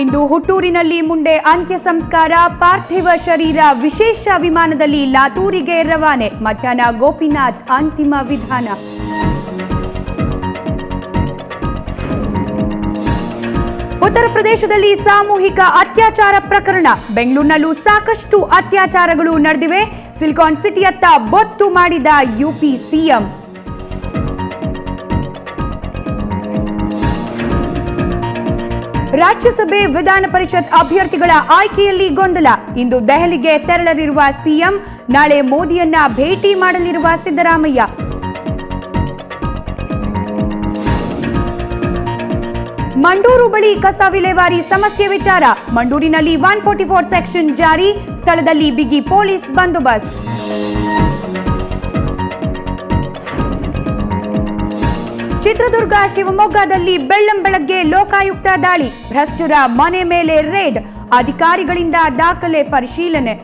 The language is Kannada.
ಇಂದು ಹುಟ್ಟೂರಿನಲ್ಲಿ ಮುಂಡೆ ಅಂತ್ಯ ಸಂಸ್ಕಾರ, ಪಾರ್ಥಿವ ಶರೀರ ವಿಶೇಷ ವಿಮಾನದಲ್ಲಿ ಲಾತೂರಿಗೆ ರವಾನೆ. ಮಧ್ಯಾಹ್ನ ಗೋಪಿನಾಥ್ ಅಂತಿಮ ವಿಧಾನ. ಉತ್ತರ ಪ್ರದೇಶದಲ್ಲಿ ಸಾಮೂಹಿಕ ಅತ್ಯಾಚಾರ ಪ್ರಕರಣ. ಬೆಂಗಳೂರಿನಲ್ಲೂ ಸಾಕಷ್ಟು ಅತ್ಯಾಚಾರಗಳು ನಡೆದಿವೆ. ಸಿಲಿಕಾನ್ ಸಿಟಿಯತ್ತ ಬೊತ್ತು ಮಾಡಿದ ಯುಪಿ ಸಿಎಂ. ರಾಜ್ಯಸಭೆ ವಿಧಾನ ಪರಿಷತ್ ಅಭ್ಯರ್ಥಿಗಳ ಆಯ್ಕೆಯಲ್ಲಿ ಗೊಂದಲ. ಇಂದು ದೆಹಲಿಗೆ ತೆರಳಲಿರುವ ಸಿಎಂ, ನಾಳೆ ಮೋದಿಯನ್ನ ಭೇಟಿ ಮಾಡಲಿರುವ ಸಿದ್ದರಾಮಯ್ಯ. ಮಂಡೂರು ಬಳಿ ಕಸ ವಿಲೇವಾರಿ ಸಮಸ್ಯೆ ವಿಚಾರ. ಮಂಡೂರಿನಲ್ಲಿ 144 ಸೆಕ್ಷನ್ ಜಾರಿ, ಸ್ಥಳದಲ್ಲಿ ಬಿಗಿ ಪೊಲೀಸ್ ಬಂದೋಬಸ್ತ್. ಚಿತ್ರದುರ್ಗ, ಶಿವಮೊಗ್ಗದಲ್ಲಿ ಬೆಳ್ಳಂಬೆಳಗ್ಗೆ ಲೋಕಾಯುಕ್ತ ದಾಳಿ. ಭ್ರಷ್ಟರ ಮನೆ ಮೇಲೆ ರೇಡ್, ಅಧಿಕಾರಿಗಳಿಂದ ದಾಖಲೆ ಪರಿಶೀಲನೆ.